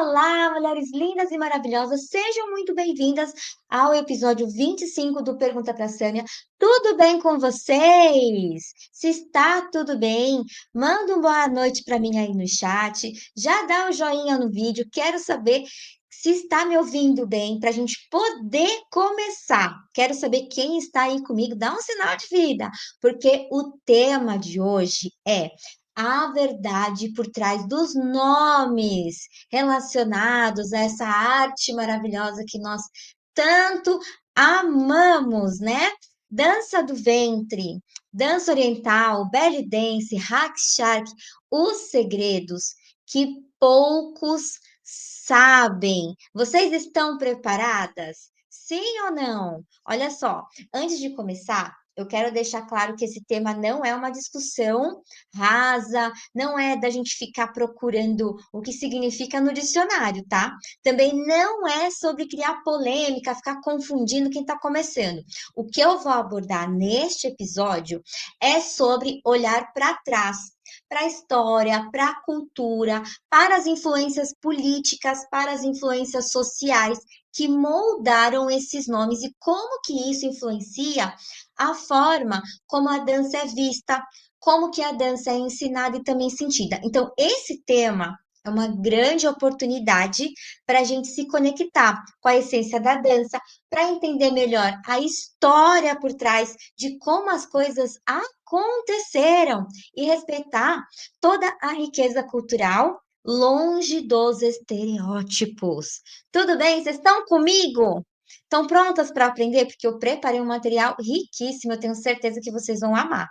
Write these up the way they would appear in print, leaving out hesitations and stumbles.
Olá, mulheres lindas e maravilhosas, sejam muito bem-vindas ao episódio 25 do Pergunta pra Sâmia. Tudo bem com vocês? Se está tudo bem, manda uma boa noite para mim aí no chat, já dá um joinha no vídeo, quero saber se está me ouvindo bem para a gente poder começar. Quero saber quem está aí comigo, dá um sinal de vida, porque o tema de hoje é a verdade por trás dos nomes relacionados a essa arte maravilhosa que nós tanto amamos, né? Dança do ventre, dança oriental, belly dance, hack shark, os segredos que poucos sabem. Vocês estão preparadas? Sim ou não? Olha só, antes de começar, eu quero deixar claro que esse tema não é uma discussão rasa, não é da gente ficar procurando o que significa no dicionário, tá? Também não é sobre criar polêmica, ficar confundindo quem está começando. O que eu vou abordar neste episódio é sobre olhar para trás, para a história, para a cultura, para as influências políticas, para as influências sociais que moldaram esses nomes e como que isso influencia a forma como a dança é vista, como que a dança é ensinada e também sentida. Então, esse tema é uma grande oportunidade para a gente se conectar com a essência da dança, para entender melhor a história por trás de como as coisas aconteceram e respeitar toda a riqueza cultural longe dos estereótipos. Tudo bem? Vocês estão comigo? Estão prontas para aprender? Porque eu preparei um material riquíssimo, eu tenho certeza que vocês vão amar.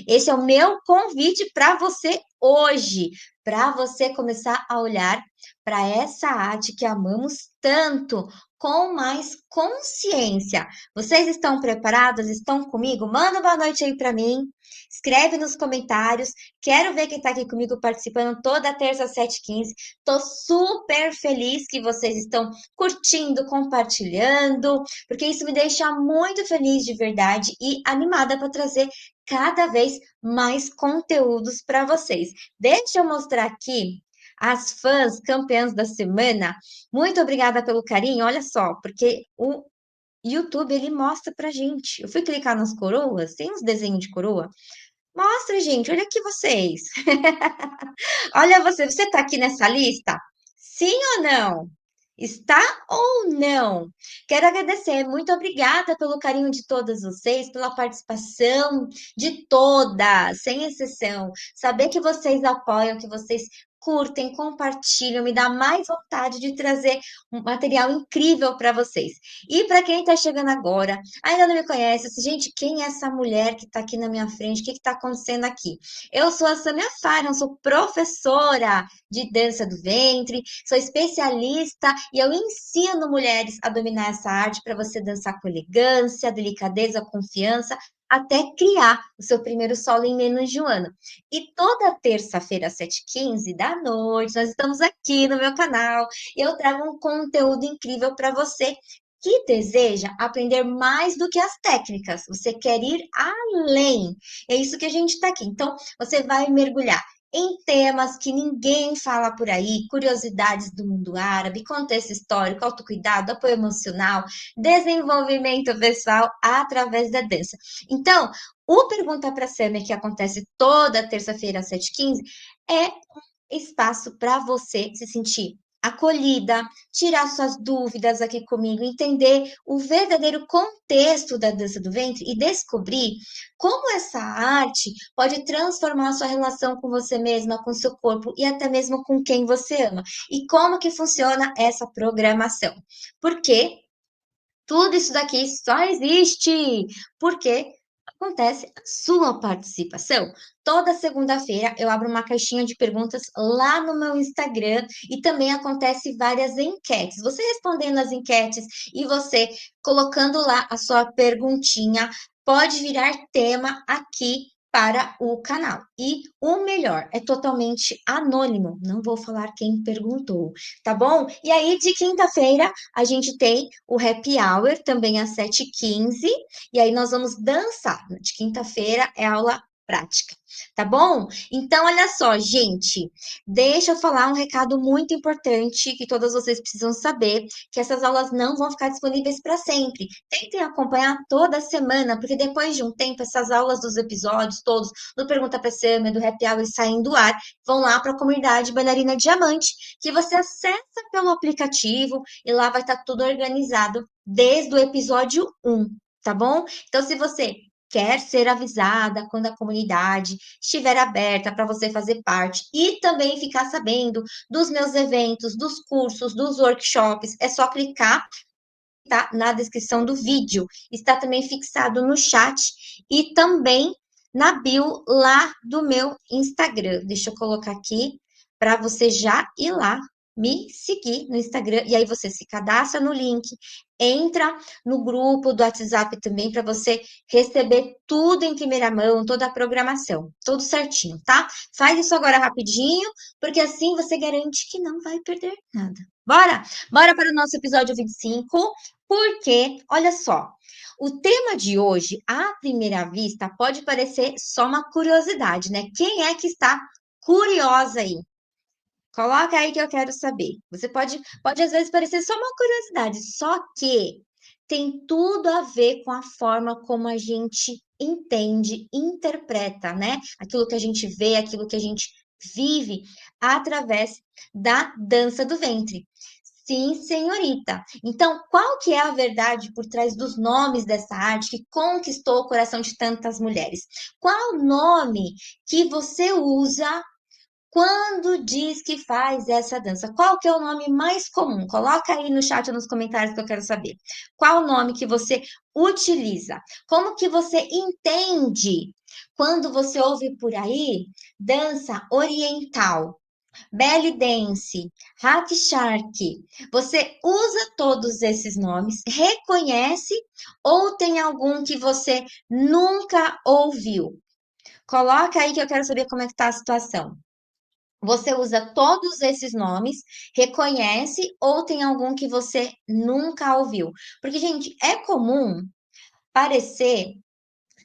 Esse é o meu convite para você hoje, para você começar a olhar para essa arte que amamos tanto, com mais consciência. Vocês estão preparadas? Estão comigo? Manda boa noite aí para mim. Escreve nos comentários. Quero ver quem está aqui comigo participando toda terça às 7h15. Estou super feliz que vocês estão curtindo, compartilhando, porque isso me deixa muito feliz de verdade e animada para trazer cada vez mais conteúdos para vocês. Deixa eu mostrar aqui as fãs campeãs da semana. Muito obrigada pelo carinho. Olha só, porque o YouTube ele mostra pra gente. Eu fui clicar nas coroas, tem uns desenhos de coroa. Mostra, gente, olha aqui vocês. Olha você tá aqui nessa lista? Sim ou não? Está ou não? Quero agradecer, muito obrigada pelo carinho de todas vocês, pela participação de todas, sem exceção. Saber que vocês apoiam, que vocês curtem, compartilham, me dá mais vontade de trazer um material incrível para vocês. E para quem está chegando agora, ainda não me conhece, gente, quem é essa mulher que está aqui na minha frente? O que está acontecendo aqui? Eu sou a Samia Faria, sou professora de dança do ventre, sou especialista e eu ensino mulheres a dominar essa arte para você dançar com elegância, delicadeza, confiança, até criar o seu primeiro solo em menos de um ano. E toda terça-feira, às 7h15 da noite, nós estamos aqui no meu canal e eu trago um conteúdo incrível para você que deseja aprender mais do que as técnicas. Você quer ir além. É isso que a gente está aqui. Então, você vai mergulhar em temas que ninguém fala por aí, curiosidades do mundo árabe, contexto histórico, autocuidado, apoio emocional, desenvolvimento pessoal através da dança. Então, o Pergunta para a Sâmia, que acontece toda terça-feira às 7h15, é espaço para você se sentir acolhida, tirar suas dúvidas aqui comigo, entender o verdadeiro contexto da dança do ventre e descobrir como essa arte pode transformar a sua relação com você mesma, com seu corpo e até mesmo com quem você ama. E como que funciona essa programação? Porque tudo isso daqui só existe porque acontece a sua participação. Toda segunda-feira eu abro uma caixinha de perguntas lá no meu Instagram e também acontece várias enquetes. Você respondendo as enquetes e você colocando lá a sua perguntinha pode virar tema aqui para o canal. E o melhor, é totalmente anônimo, não vou falar quem perguntou, tá bom? E aí, de quinta-feira, a gente tem o Happy Hour, também às 7h15, e aí nós vamos dançar. De quinta-feira é aula prática, tá bom? Então, olha só, gente, deixa eu falar um recado muito importante que todas vocês precisam saber, que essas aulas não vão ficar disponíveis para sempre. Tentem acompanhar toda semana, porque depois de um tempo, essas aulas dos episódios todos, do Pergunta pra Sâmia, do Happy Hour saem do ar, vão lá para a comunidade Bailarina Diamante, que você acessa pelo aplicativo e lá vai estar tudo organizado desde o episódio 1, tá bom? Então, se você quer ser avisada quando a comunidade estiver aberta para você fazer parte e também ficar sabendo dos meus eventos, dos cursos, dos workshops, é só clicar, tá, na descrição do vídeo. Está também fixado no chat e também na bio lá do meu Instagram. Deixa eu colocar aqui para você já ir lá me seguir no Instagram e aí você se cadastra no link, entra no grupo do WhatsApp também para você receber tudo em primeira mão, toda a programação, tudo certinho, tá? Faz isso agora rapidinho, porque assim você garante que não vai perder nada. Bora? Bora para o nosso episódio 25, porque, olha só, o tema de hoje, à primeira vista, pode parecer só uma curiosidade, né? Quem é que está curiosa aí? Coloca aí que eu quero saber. Você pode às vezes parecer só uma curiosidade, só que tem tudo a ver com a forma como a gente entende, interpreta, né? Aquilo que a gente vê, aquilo que a gente vive através da dança do ventre. Sim, senhorita. Então, qual que é a verdade por trás dos nomes dessa arte que conquistou o coração de tantas mulheres? Qual o nome que você usa quando diz que faz essa dança? Qual que é o nome mais comum? Coloca aí no chat ou nos comentários que eu quero saber. Qual o nome que você utiliza? Como que você entende quando você ouve por aí dança oriental, belly dance, hack shark? Você usa todos esses nomes, reconhece ou tem algum que você nunca ouviu? Coloca aí que eu quero saber como é que tá a situação. Você usa todos esses nomes, reconhece ou tem algum que você nunca ouviu? Porque, gente, é comum parecer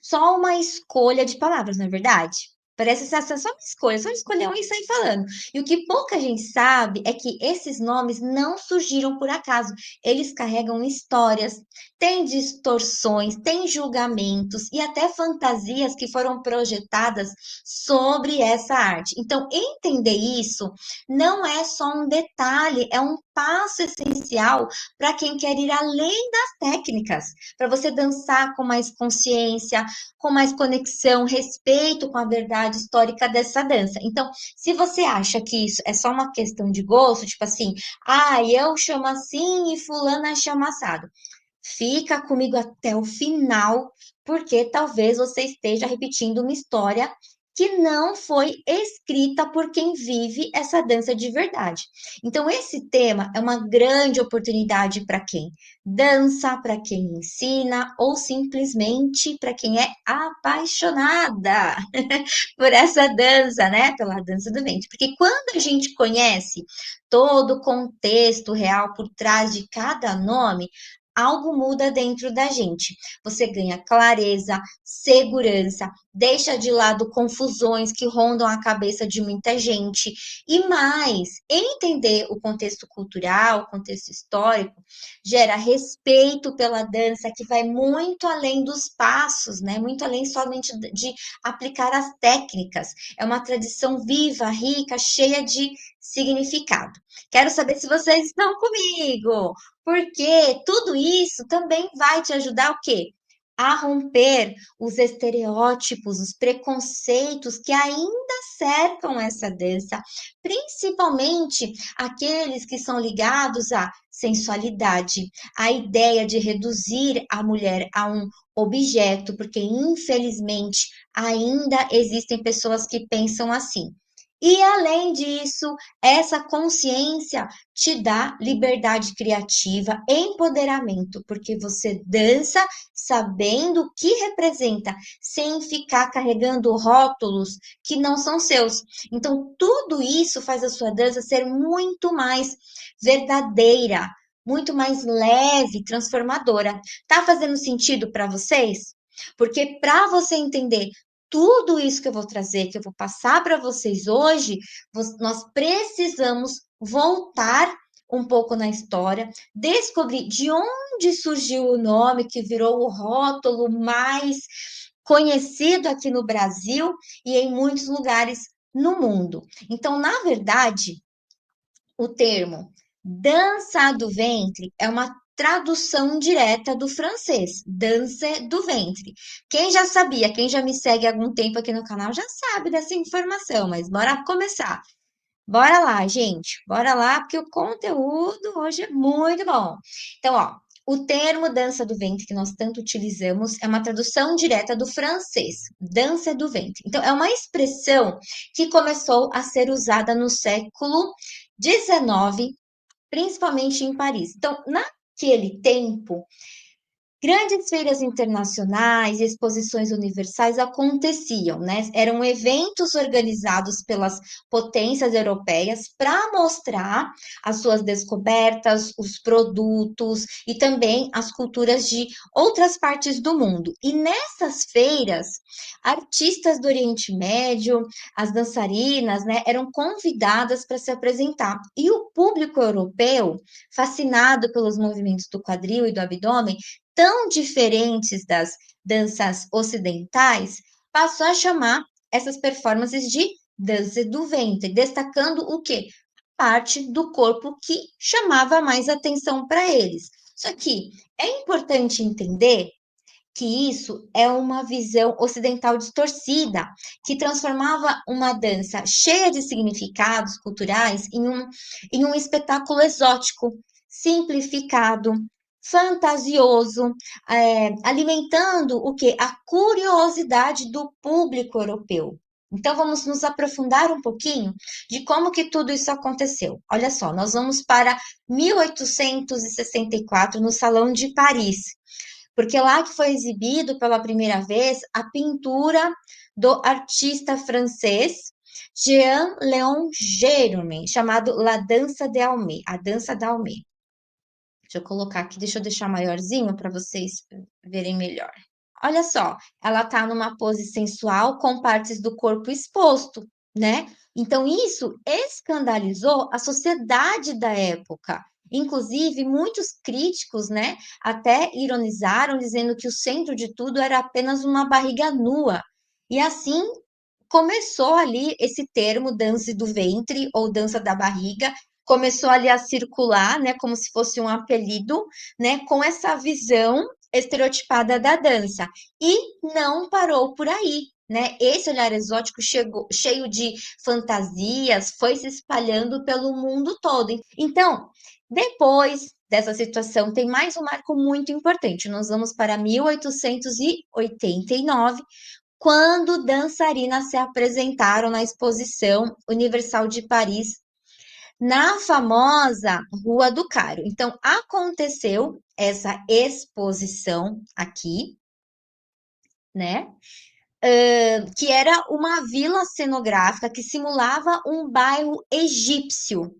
só uma escolha de palavras, não é verdade? Parece ser só uma escolha, só escolher um e sair falando. E o que pouca gente sabe é que esses nomes não surgiram por acaso. Eles carregam histórias, têm distorções, têm julgamentos e até fantasias que foram projetadas sobre essa arte. Então, entender isso não é só um detalhe, é um passo essencial para quem quer ir além das técnicas, para você dançar com mais consciência, com mais conexão, respeito com a verdade histórica dessa dança. Então, se você acha que isso é só uma questão de gosto, tipo assim, eu chamo assim e fulana chama assado, fica comigo até o final, porque talvez você esteja repetindo uma história que não foi escrita por quem vive essa dança de verdade. Então, esse tema é uma grande oportunidade para quem dança, para quem ensina ou simplesmente para quem é apaixonada por essa dança, né? Pela dança do ventre. Porque quando a gente conhece todo o contexto real por trás de cada nome, algo muda dentro da gente. Você ganha clareza, segurança, deixa de lado confusões que rondam a cabeça de muita gente. E mais, entender o contexto cultural, o contexto histórico, gera respeito pela dança que vai muito além dos passos, né? Muito além somente de aplicar as técnicas. É uma tradição viva, rica, cheia de significado. Quero saber se vocês estão comigo, porque tudo isso também vai te ajudar o quê? A romper os estereótipos, os preconceitos que ainda cercam essa dança, principalmente aqueles que são ligados à sensualidade, à ideia de reduzir a mulher a um objeto, porque infelizmente ainda existem pessoas que pensam assim. E além disso, essa consciência te dá liberdade criativa, empoderamento, porque você dança sabendo o que representa, sem ficar carregando rótulos que não são seus. Então, tudo isso faz a sua dança ser muito mais verdadeira, muito mais leve, transformadora. Tá fazendo sentido para vocês? Porque para você entender tudo isso que eu vou trazer, que eu vou passar para vocês hoje, nós precisamos voltar um pouco na história, descobrir de onde surgiu o nome que virou o rótulo mais conhecido aqui no Brasil e em muitos lugares no mundo. Então, na verdade, o termo dança do ventre é uma tradução direta do francês, dança do ventre. Quem já sabia, quem já me segue há algum tempo aqui no canal já sabe dessa informação, mas bora começar. Bora lá, gente. Bora lá, porque o conteúdo hoje é muito bom. Então, ó, o termo dança do ventre que nós tanto utilizamos é uma tradução direta do francês, dança do ventre. Então, é uma expressão que começou a ser usada no século XIX, principalmente em Paris. Então, naquele tempo, grandes feiras internacionais e exposições universais aconteciam, né? Eram eventos organizados pelas potências europeias para mostrar as suas descobertas, os produtos e também as culturas de outras partes do mundo. E nessas feiras, artistas do Oriente Médio, as dançarinas, né, eram convidadas para se apresentar. E o público europeu, fascinado pelos movimentos do quadril e do abdômen, tão diferentes das danças ocidentais, passou a chamar essas performances de dança do ventre, destacando o quê? Parte do corpo que chamava mais atenção para eles. Só que é importante entender que isso é uma visão ocidental distorcida, que transformava uma dança cheia de significados culturais em um espetáculo exótico, simplificado, fantasioso, alimentando o que? A curiosidade do público europeu. Então, vamos nos aprofundar um pouquinho de como que tudo isso aconteceu. Olha só, nós vamos para 1864, no Salão de Paris, porque lá que foi exibido pela primeira vez a pintura do artista francês Jean-Léon Gérôme, chamado La Dança de Almé, a Dança da Almé. Deixa eu colocar aqui, deixa eu deixar maiorzinho para vocês verem melhor. Olha só, ela tá numa pose sensual com partes do corpo exposto, né? Então isso escandalizou a sociedade da época. Inclusive, muitos críticos, né, até ironizaram, dizendo que o centro de tudo era apenas uma barriga nua. E assim começou ali esse termo dança do ventre ou dança da barriga, começou ali a circular, né, como se fosse um apelido, né, com essa visão estereotipada da dança. E não parou por aí, né? Esse olhar exótico chegou cheio de fantasias, foi se espalhando pelo mundo todo. Então, depois dessa situação, tem mais um marco muito importante. Nós vamos para 1889, quando dançarinas se apresentaram na Exposição Universal de Paris, na famosa Rua do Cairo. Então, aconteceu essa exposição aqui, né? Que era uma vila cenográfica que simulava um bairro egípcio.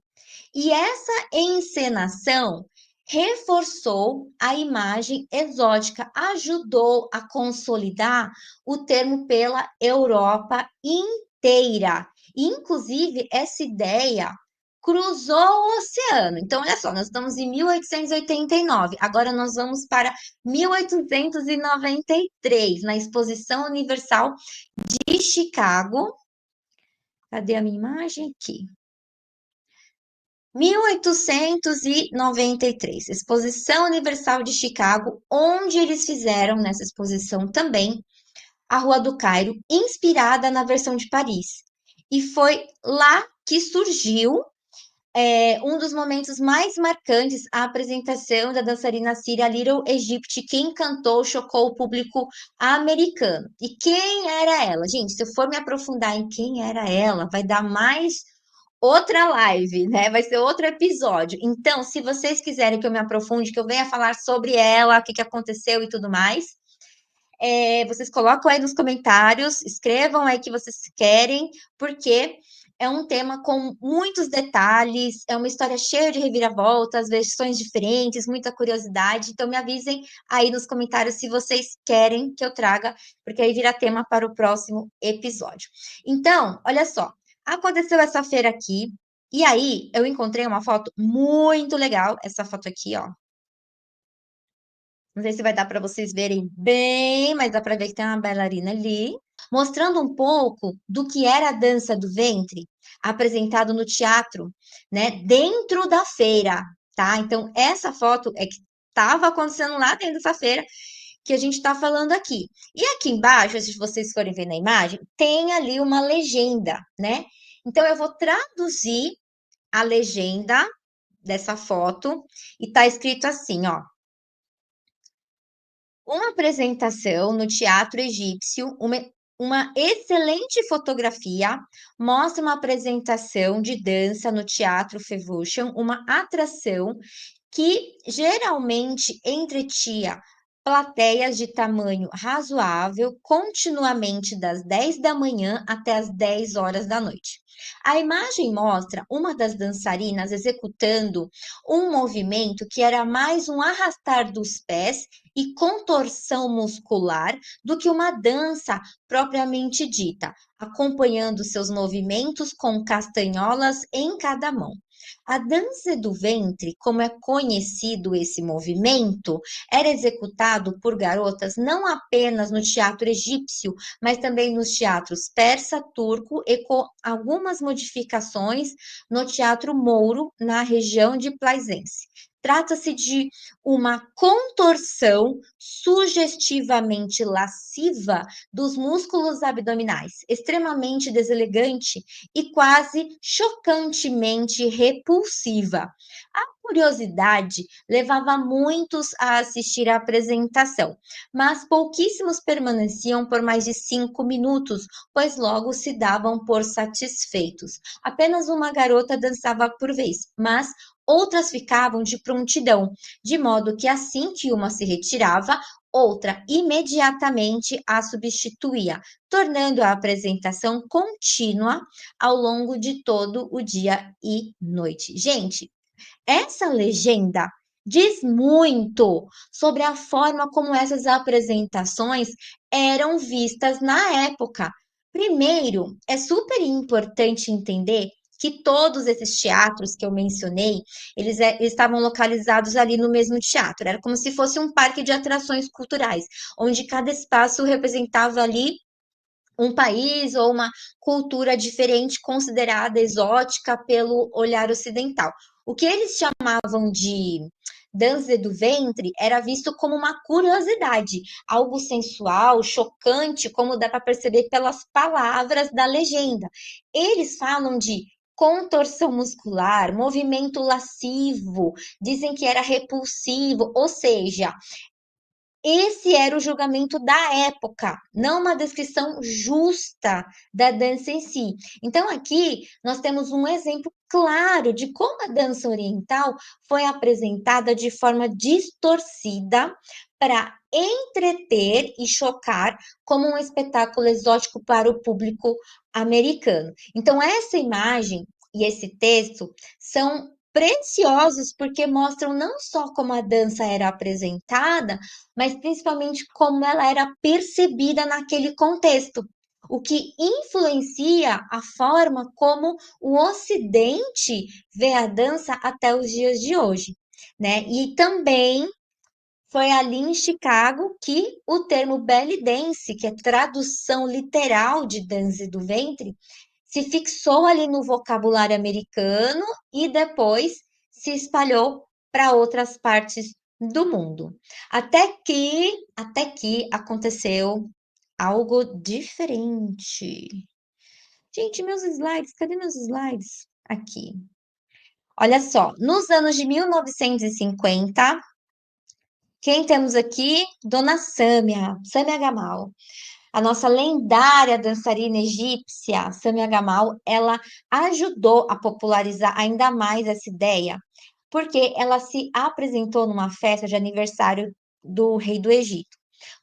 E essa encenação reforçou a imagem exótica, ajudou a consolidar o termo pela Europa inteira. Inclusive, essa ideia cruzou o oceano. Então, olha só, nós estamos em 1889, agora nós vamos para 1893, na Exposição Universal de Chicago. Cadê a minha imagem? Aqui. 1893, Exposição Universal de Chicago, onde eles fizeram nessa exposição também a Rua do Cairo, inspirada na versão de Paris. E foi lá que surgiu um dos momentos mais marcantes, a apresentação da dançarina síria Little Egypt, que encantou, chocou o público americano. E quem era ela? Gente, se eu for me aprofundar em quem era ela, vai dar mais outra live, né? Vai ser outro episódio. Então, se vocês quiserem que eu me aprofunde, que eu venha falar sobre ela, o que aconteceu e tudo mais, vocês colocam aí nos comentários, escrevam aí que vocês querem, porque é um tema com muitos detalhes, é uma história cheia de reviravoltas, versões diferentes, muita curiosidade. Então, me avisem aí nos comentários se vocês querem que eu traga, porque aí vira tema para o próximo episódio. Então, olha só, aconteceu essa feira aqui, e aí eu encontrei uma foto muito legal, essa foto aqui, ó. Não sei se vai dar para vocês verem bem, mas dá para ver que tem uma bailarina ali, mostrando um pouco do que era a dança do ventre, apresentado no teatro, né, dentro da feira, tá? Então, essa foto é que estava acontecendo lá dentro dessa feira que a gente está falando aqui. E aqui embaixo, se vocês forem ver na imagem, tem ali uma legenda, né? Então, eu vou traduzir a legenda dessa foto e tá escrito assim, ó. Uma apresentação no teatro egípcio, uma excelente fotografia mostra uma apresentação de dança no Teatro Fevuchan, uma atração que geralmente entretinha plateias de tamanho razoável, continuamente das 10 da manhã até as 10 horas da noite. A imagem mostra uma das dançarinas executando um movimento que era mais um arrastar dos pés e contorção muscular do que uma dança propriamente dita, acompanhando seus movimentos com castanholas em cada mão. A dança do ventre, como é conhecido esse movimento, era executado por garotas não apenas no teatro egípcio, mas também nos teatros persa, turco e com algumas modificações no teatro mouro, na região de Plaisance. Trata-se de uma contorção sugestivamente lasciva dos músculos abdominais, extremamente deselegante e quase chocantemente repulsiva. A curiosidade levava muitos a assistir à apresentação, mas pouquíssimos permaneciam por mais de 5 minutos, pois logo se davam por satisfeitos. Apenas uma garota dançava por vez, mas outras ficavam de prontidão, de modo que assim que uma se retirava, outra imediatamente a substituía, tornando a apresentação contínua ao longo de todo o dia e noite. Gente, essa legenda diz muito sobre a forma como essas apresentações eram vistas na época. Primeiro, é super importante entender que todos esses teatros que eu mencionei, eles estavam localizados ali no mesmo teatro. Era como se fosse um parque de atrações culturais, onde cada espaço representava ali um país ou uma cultura diferente considerada exótica pelo olhar ocidental. O que eles chamavam de dança do ventre era visto como uma curiosidade, algo sensual, chocante, como dá para perceber pelas palavras da legenda. Eles falam de contorção muscular, movimento lascivo, dizem que era repulsivo, ou seja, esse era o julgamento da época, não uma descrição justa da dança em si. Então, aqui nós temos um exemplo claro de como a dança oriental foi apresentada de forma distorcida para entreter e chocar como um espetáculo exótico para o público americano. Então, essa imagem e esse texto são preciosos porque mostram não só como a dança era apresentada, mas principalmente como ela era percebida naquele contexto, o que influencia a forma como o Ocidente vê a dança até os dias de hoje, né? E também foi ali em Chicago que o termo belly dance, que é tradução literal de dança do ventre, se fixou ali no vocabulário americano e depois se espalhou para outras partes do mundo. Até que aconteceu algo diferente. Gente, meus slides, cadê meus slides? Aqui. Olha só, nos anos de 1950, quem temos aqui? Dona Sâmia, Sâmia Gamal. A nossa lendária dançarina egípcia, Samia Gamal, ela ajudou a popularizar ainda mais essa ideia, porque ela se apresentou numa festa de aniversário do rei do Egito.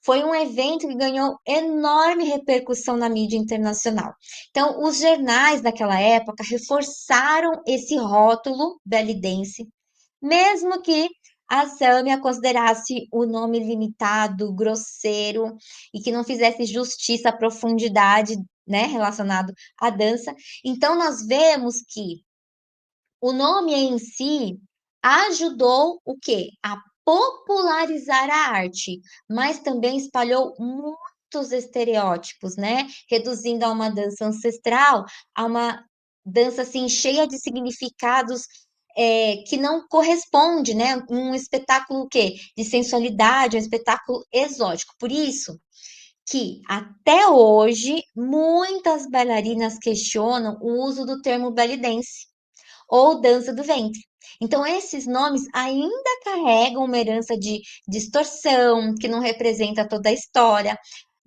Foi um evento que ganhou enorme repercussão na mídia internacional. Então, os jornais daquela época reforçaram esse rótulo belly dance, mesmo que a Sâmia considerasse o nome limitado, grosseiro e que não fizesse justiça à profundidade, né, relacionado à dança. Então, nós vemos que o nome em si ajudou o quê? A popularizar a arte, mas também espalhou muitos estereótipos, né? Reduzindo a uma dança ancestral, a uma dança assim cheia de significados que não corresponde, né? Um espetáculo o quê? De sensualidade, um espetáculo exótico. Por isso que até hoje muitas bailarinas questionam o uso do termo belly dance ou dança do ventre. Então, esses nomes ainda carregam uma herança de distorção, que não representa toda a história,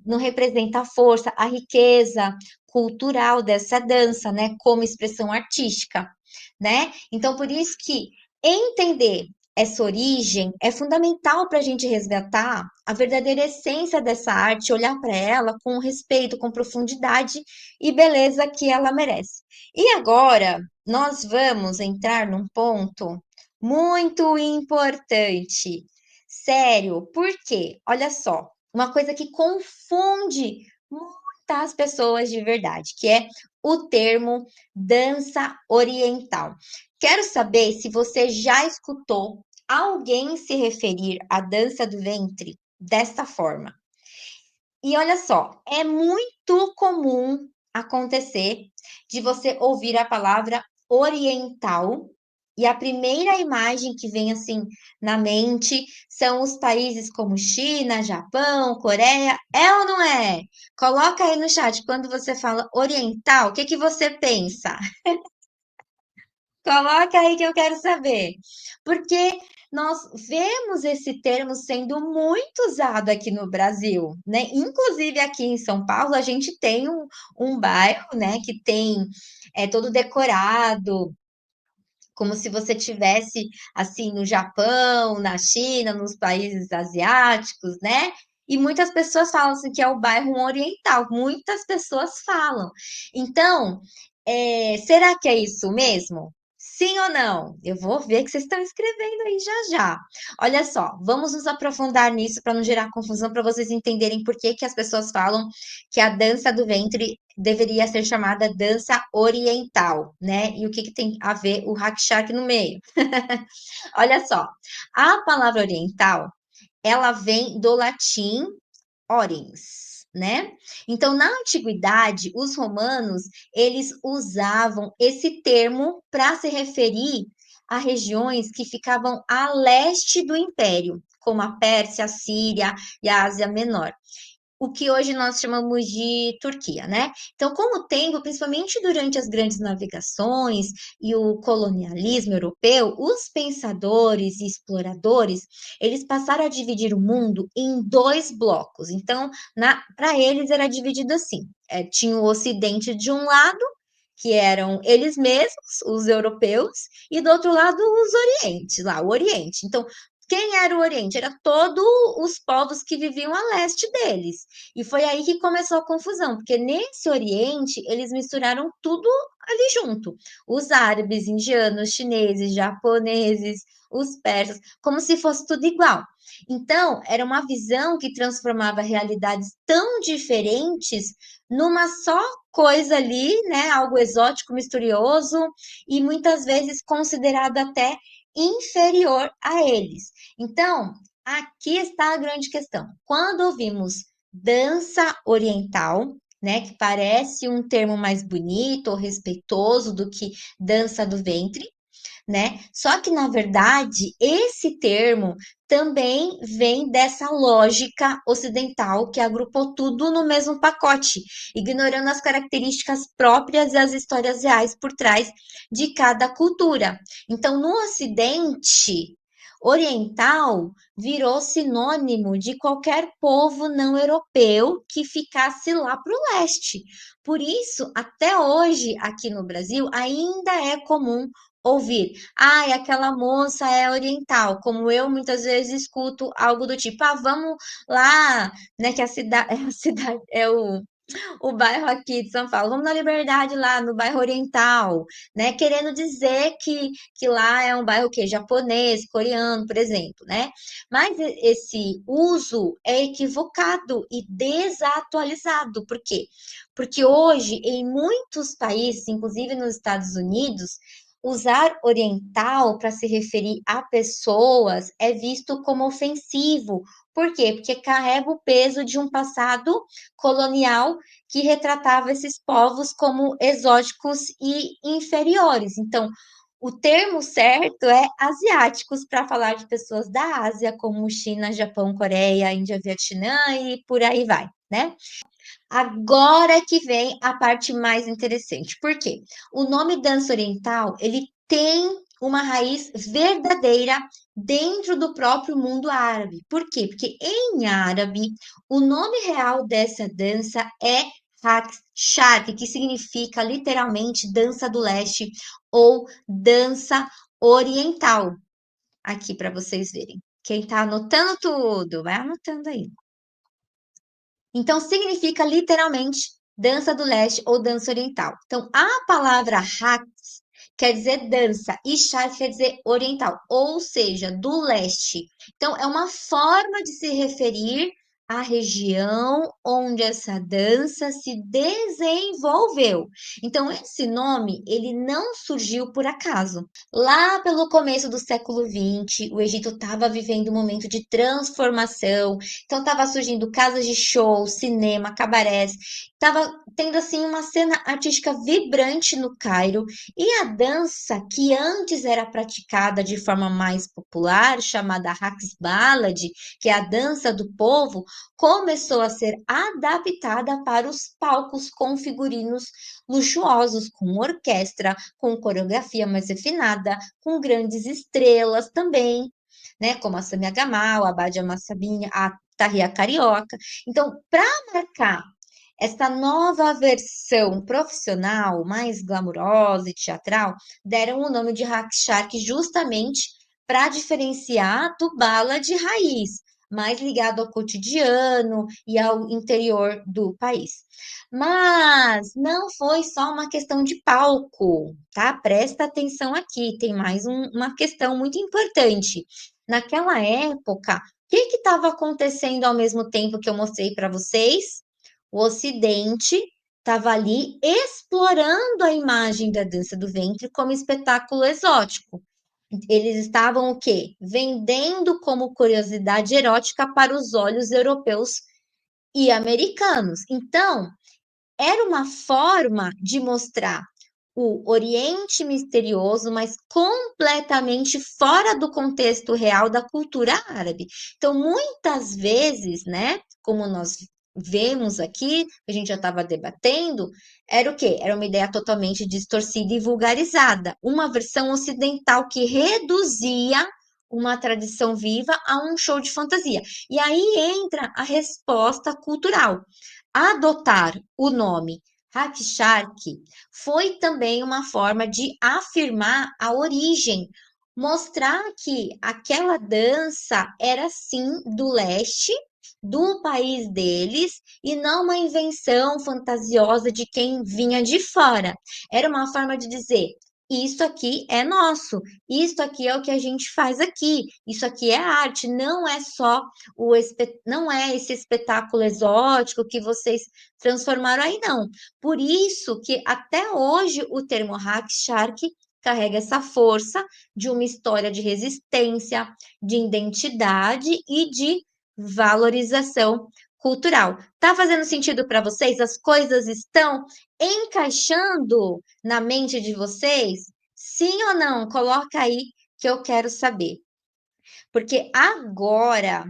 não representa a força, a riqueza cultural dessa dança, né, como expressão artística, né? Então, por isso que entender essa origem é fundamental para a gente resgatar a verdadeira essência dessa arte, olhar para ela com respeito, com profundidade e beleza que ela merece. E agora, nós vamos entrar num ponto muito importante. Sério, por quê? Olha só, uma coisa que confunde muitas pessoas de verdade, que é o termo dança oriental. Quero saber se você já escutou alguém se referir à dança do ventre desta forma. E olha só, é muito comum acontecer de você ouvir a palavra oriental e a primeira imagem que vem assim na mente são os países como China, Japão, Coreia. É ou não é? Coloca aí no chat quando você fala oriental, o que que você pensa? Coloca aí que eu quero saber. Porque nós vemos esse termo sendo muito usado aqui no Brasil, né? Inclusive aqui em São Paulo, a gente tem um bairro, né, que tem todo decorado, como se você tivesse assim no Japão, na China, nos países asiáticos, né? E muitas pessoas falam assim que é o bairro oriental. Muitas pessoas falam. Então, será que é isso mesmo? Sim ou não? Eu vou ver que vocês estão escrevendo aí já já. Olha só, vamos nos aprofundar nisso para não gerar confusão, para vocês entenderem por que que as pessoas falam que a dança do ventre deveria ser chamada dança oriental, né? E o que que tem a ver o Hakshak no meio? Olha só, a palavra oriental, ela vem do latim oriens, né? Então, na antiguidade, os romanos, eles usavam esse termo para se referir a regiões que ficavam a leste do império, como a Pérsia, a Síria e a Ásia Menor, o que hoje nós chamamos de Turquia, né? Então, com o tempo, principalmente durante as grandes navegações e o colonialismo europeu, os pensadores e exploradores, eles passaram a dividir o mundo em dois blocos. Então, para eles era dividido assim, tinha o Ocidente de um lado, que eram eles mesmos, os europeus, e do outro lado os Orientes, lá, o Oriente. Então, quem era o Oriente? Era todos os povos que viviam a leste deles. E foi aí que começou a confusão, porque nesse Oriente eles misturaram tudo ali junto. Os árabes, indianos, chineses, japoneses, os persas, como se fosse tudo igual. Então, era uma visão que transformava realidades tão diferentes numa só coisa ali, né? Algo exótico, misterioso e muitas vezes considerado até inferior a eles. Então, aqui está a grande questão. Quando ouvimos dança oriental, né, que parece um termo mais bonito ou respeitoso do que dança do ventre, né? Só que, na verdade, esse termo também vem dessa lógica ocidental que agrupou tudo no mesmo pacote, ignorando as características próprias e as histórias reais por trás de cada cultura. Então, no Ocidente oriental, virou sinônimo de qualquer povo não europeu que ficasse lá para o leste. Por isso, até hoje, aqui no Brasil, ainda é comum ouvir, ai, aquela moça é oriental, como eu muitas vezes escuto algo do tipo, ah, vamos lá, né, que a cidade, a cidade é o bairro aqui de São Paulo, vamos na Liberdade lá, no bairro Oriental, né? Querendo dizer que lá é um bairro que japonês, coreano, por exemplo, né? Mas esse uso é equivocado e desatualizado. Por quê? Porque hoje, em muitos países, inclusive nos Estados Unidos, usar oriental para se referir a pessoas é visto como ofensivo. Por quê? Porque carrega o peso de um passado colonial que retratava esses povos como exóticos e inferiores. Então, o termo certo é asiáticos para falar de pessoas da Ásia, como China, Japão, Coreia, Índia, Vietnã e por aí vai, né? Agora que vem a parte mais interessante. Por quê? O nome dança oriental, ele tem uma raiz verdadeira dentro do próprio mundo árabe. Por quê? Porque em árabe, o nome real dessa dança é Raqs Sharq, que significa literalmente dança do leste ou dança oriental. Aqui para vocês verem. Quem está anotando tudo, vai anotando aí. Então, significa literalmente dança do leste ou dança oriental. Então, a palavra raqs quer dizer dança e shar quer dizer oriental, ou seja, do leste. Então, é uma forma de se referir à região onde essa dança se desenvolveu. Então, esse nome, ele não surgiu por acaso. Lá pelo começo do século XX, o Egito estava vivendo um momento de transformação, então estava surgindo casas de show, cinema, cabarés, estava tendo assim uma cena artística vibrante no Cairo, e a dança que antes era praticada de forma mais popular, chamada Raqs Balad, que é a dança do povo, começou a ser adaptada para os palcos com figurinos luxuosos, com orquestra, com coreografia mais refinada, com grandes estrelas também, né, como a Samia Gamal, a Badia Massabinha, a Tahia Carioca. Então, para marcar essa nova versão profissional, mais glamurosa e teatral, deram o nome de Hack Shark justamente para diferenciar do bala de raiz, mais ligado ao cotidiano e ao interior do país. Mas não foi só uma questão de palco, tá? Presta atenção aqui, tem mais uma questão muito importante. Naquela época, o que estava acontecendo ao mesmo tempo que eu mostrei para vocês? O Ocidente estava ali explorando a imagem da dança do ventre como espetáculo exótico. Eles estavam o quê? Vendendo como curiosidade erótica para os olhos europeus e americanos. Então, era uma forma de mostrar o Oriente misterioso, mas completamente fora do contexto real da cultura árabe. Então, muitas vezes, né, como nós vemos aqui, a gente já estava debatendo, era o quê? Era uma ideia totalmente distorcida e vulgarizada, uma versão ocidental que reduzia uma tradição viva a um show de fantasia. E aí entra a resposta cultural. Adotar o nome Hakshark foi também uma forma de afirmar a origem, mostrar que aquela dança era sim do leste, do país deles, e não uma invenção fantasiosa de quem vinha de fora. Era uma forma de dizer: isso aqui é nosso, isso aqui é o que a gente faz aqui, isso aqui é arte, não é só não é esse espetáculo exótico que vocês transformaram aí, não. Por isso que até hoje o termo Hack Shark carrega essa força de uma história de resistência, de identidade e de valorização cultural. Tá fazendo sentido para vocês? As coisas estão encaixando na mente de vocês? Sim ou não? Coloca aí que eu quero saber. Porque agora,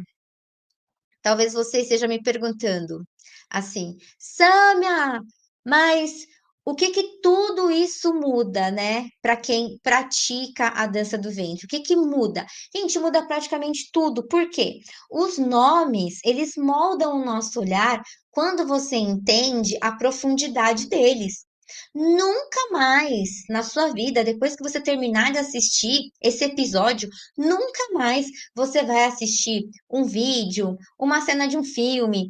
talvez você esteja me perguntando assim, Sâmia, mas o que que tudo isso muda, né? Para quem pratica a dança do ventre? O que que muda? Gente, muda praticamente tudo. Por quê? Os nomes, eles moldam o nosso olhar quando você entende a profundidade deles. Nunca mais na sua vida, depois que você terminar de assistir esse episódio, nunca mais você vai assistir um vídeo, uma cena de um filme.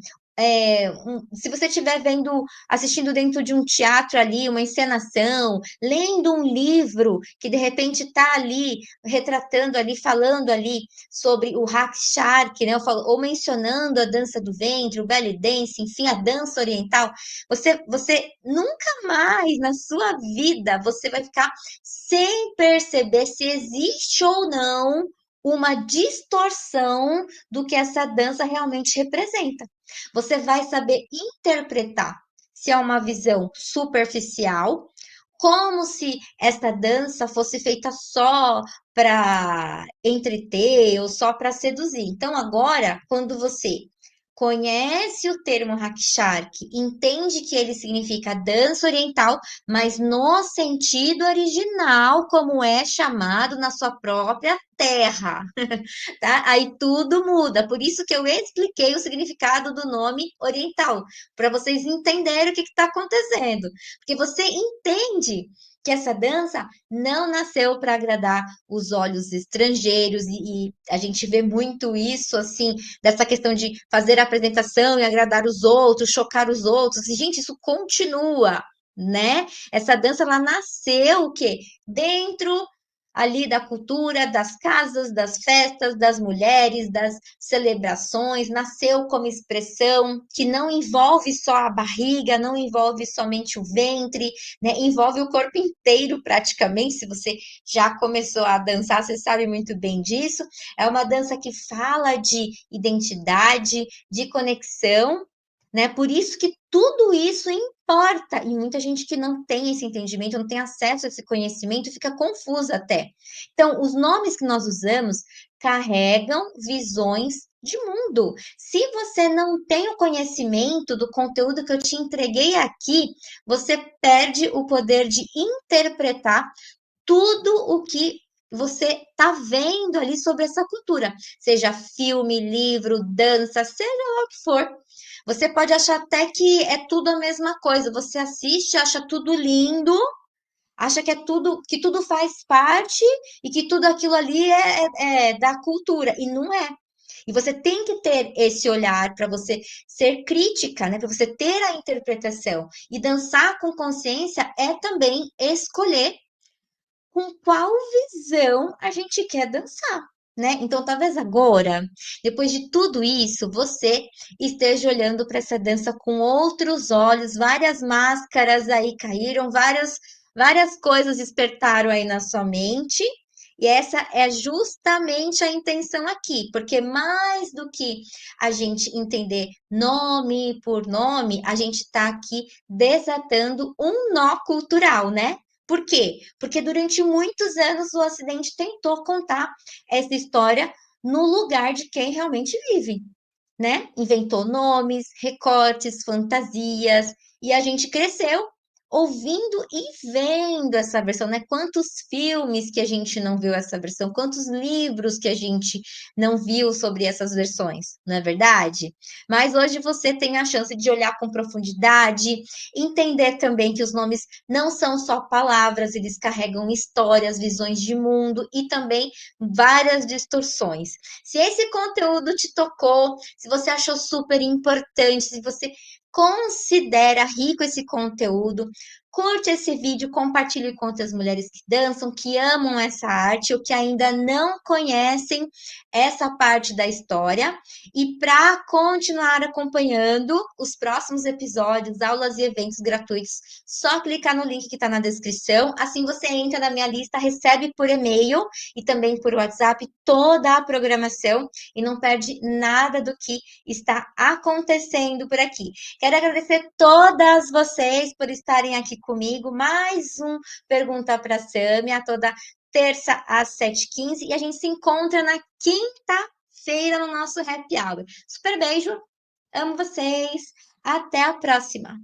Se você estiver assistindo dentro de um teatro ali, uma encenação, lendo um livro que de repente está ali retratando ali, falando ali sobre o hack shark, né? Ou mencionando a dança do ventre, o belly dance, enfim, a dança oriental. Você nunca mais na sua vida você vai ficar sem perceber se existe ou não uma distorção do que essa dança realmente representa. Você vai saber interpretar se é uma visão superficial, como se essa dança fosse feita só para entreter ou só para seduzir. Então, agora, quando você conhece o termo Hakshark, entende que ele significa dança oriental, mas no sentido original, como é chamado na sua própria terra, tá? Aí tudo muda. Por isso que eu expliquei o significado do nome oriental, para vocês entenderem o que está acontecendo. Porque você entende que essa dança não nasceu para agradar os olhos estrangeiros, e a gente vê muito isso, assim, dessa questão de fazer a apresentação e agradar os outros, chocar os outros. E, gente, isso continua, né? Essa dança, ela nasceu o quê? Dentro ali da cultura, das casas, das festas, das mulheres, das celebrações, nasceu como expressão que não envolve só a barriga, não envolve somente o ventre, né? Envolve o corpo inteiro praticamente. Se você já começou a dançar, você sabe muito bem disso. É uma dança que fala de identidade, de conexão, né? Por isso que tudo isso importa. E muita gente que não tem esse entendimento, não tem acesso a esse conhecimento, fica confusa até. Então, os nomes que nós usamos carregam visões de mundo. Se você não tem o conhecimento do conteúdo que eu te entreguei aqui, você perde o poder de interpretar tudo o que você está vendo ali sobre essa cultura, seja filme, livro, dança, seja lá o que for. Você pode achar até que é tudo a mesma coisa. Você assiste, acha tudo lindo, acha que é tudo, que tudo faz parte e que tudo aquilo ali é da cultura, e não é. E você tem que ter esse olhar para você ser crítica, né? Para você ter a interpretação. E dançar com consciência é também escolher com qual visão a gente quer dançar, né? Então, talvez agora, depois de tudo isso, você esteja olhando para essa dança com outros olhos, várias máscaras aí caíram, várias coisas despertaram aí na sua mente. E essa é justamente a intenção aqui, porque mais do que a gente entender nome por nome, a gente está aqui desatando um nó cultural, né? Por quê? Porque durante muitos anos o Ocidente tentou contar essa história no lugar de quem realmente vive, né? Inventou nomes, recortes, fantasias, e a gente cresceu ouvindo e vendo essa versão, né? Quantos filmes que a gente não viu essa versão, quantos livros que a gente não viu sobre essas versões, não é verdade? Mas hoje você tem a chance de olhar com profundidade, entender também que os nomes não são só palavras, eles carregam histórias, visões de mundo e também várias distorções. Se esse conteúdo te tocou, se você achou super importante, se você considera rico esse conteúdo, curte esse vídeo, compartilhe com outras mulheres que dançam, que amam essa arte ou que ainda não conhecem essa parte da história. E para continuar acompanhando os próximos episódios, aulas e eventos gratuitos, só clicar no link que está na descrição. Assim você entra na minha lista, recebe por e-mail e também por WhatsApp toda a programação e não perde nada do que está acontecendo por aqui. Quero agradecer todas vocês por estarem aqui comigo. Mais um Pergunta para a Sâmia, toda terça às 7h15, e a gente se encontra na quinta-feira no nosso Happy Hour. Super beijo, amo vocês, até a próxima!